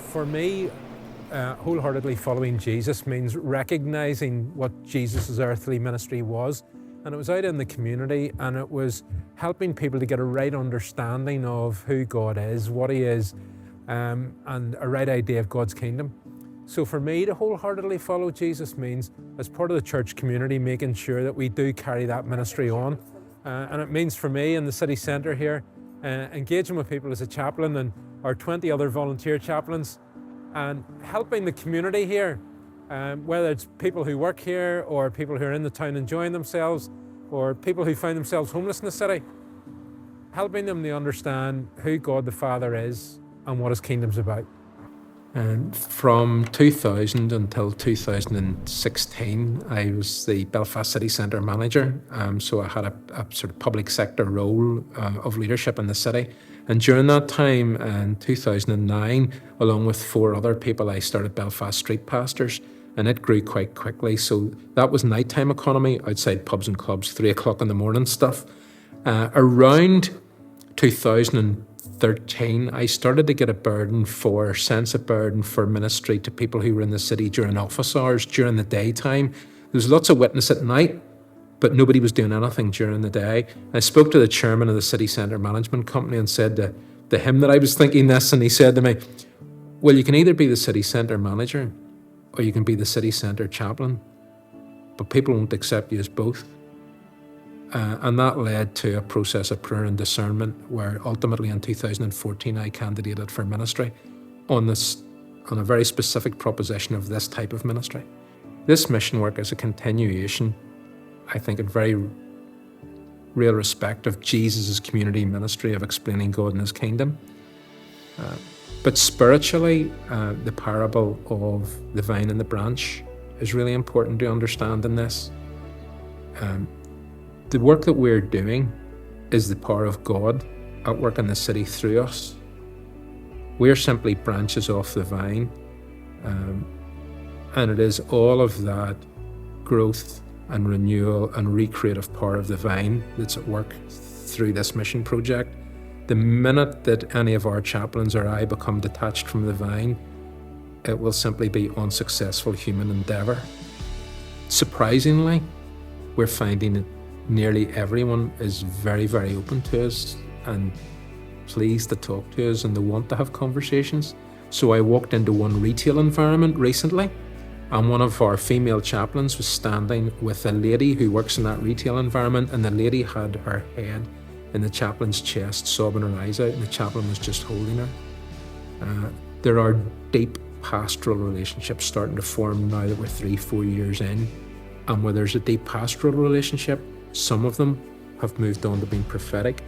For me, wholeheartedly following Jesus means recognising what Jesus' earthly ministry was. And it was out in the community, and it was helping people to get a right understanding of who God is, what He is, and a right idea of God's kingdom. So for me, to wholeheartedly follow Jesus means, as part of the church community, making sure that we do carry that ministry on. And it means for me in the city centre here, engaging with people as a chaplain and our 20 other volunteer chaplains, and helping the community here, whether it's people who work here or people who are in the town enjoying themselves or people who find themselves homeless in the city, helping them to understand who God the Father is and what His kingdom's about. And from 2000 until 2016, I was the Belfast City Centre manager. So I had a sort of public sector role of leadership in the city. And during that time, in 2009, along with 4 other people, I started Belfast Street Pastors, and it grew quite quickly. So that was nighttime economy, outside pubs and clubs, 3 o'clock in the morning stuff. Around 2013, I started to get a sense of burden for ministry to people who were in the city during office hours, during the daytime. There was lots of witness at night, but nobody was doing anything during the day. I spoke to the chairman of the city centre management company and said to him that I was thinking this, and he said to me, well, you can either be the city centre manager or you can be the city centre chaplain, but people won't accept you as both. And that led to a process of prayer and discernment, where ultimately in 2014 I candidated for ministry on a very specific proposition of this type of ministry. This mission work is a continuation, I think, in very real respect of Jesus' community ministry of explaining God and His kingdom. But spiritually, the parable of the vine and the branch is really important to understand in this. The work that we're doing is the power of God at work in the city through us. We're simply branches off the vine, and it is all of that growth and renewal and recreative power of the vine that's at work through this mission project. The minute that any of our chaplains or I become detached from the vine, it will simply be unsuccessful human endeavour. Surprisingly, we're finding that nearly everyone is very, very open to us and pleased to talk to us, and they want to have conversations. So I walked into one retail environment recently, and one of our female chaplains was standing with a lady who works in that retail environment, and the lady had her head in the chaplain's chest, sobbing her eyes out, and the chaplain was just holding her. There are deep pastoral relationships starting to form now that we're 3-4 years in, and where there's a deep pastoral relationship, some of them have moved on to being prophetic,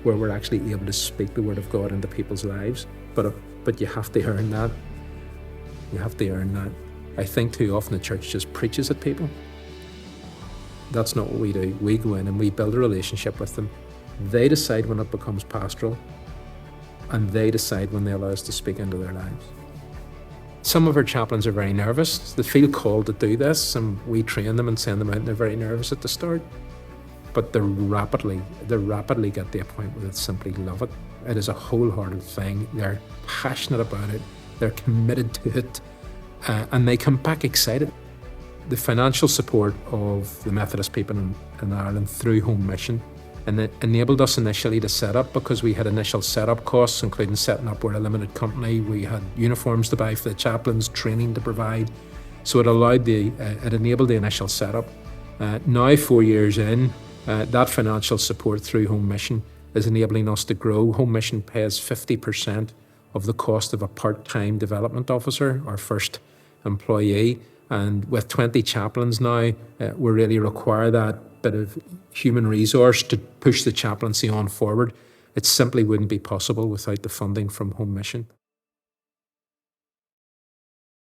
where we're actually able to speak the word of God into people's lives. But you have to earn that. You have to earn that. I think too often the church just preaches at people. That's not what we do. We go in and we build a relationship with them. They decide when it becomes pastoral, and they decide when they allow us to speak into their lives. Some of our chaplains are very nervous. They feel called to do this, and we train them and send them out, and they're very nervous at the start. But they rapidly get to a point where they simply love it. It is a wholehearted thing. They're passionate about it. They're committed to it. And they come back excited. The financial support of the Methodist people in Ireland through Home Mission, and it enabled us initially to set up, because we had initial setup costs, including setting up, we're a limited company. We had uniforms to buy for the chaplains, training to provide. So it enabled the initial setup. Now, 4 years in, that financial support through Home Mission is enabling us to grow. Home Mission pays 50% of the cost of a part-time development officer, our first employee. And with 20 chaplains now, we really require that bit of human resource to push the chaplaincy on forward. It simply wouldn't be possible without the funding from Home Mission.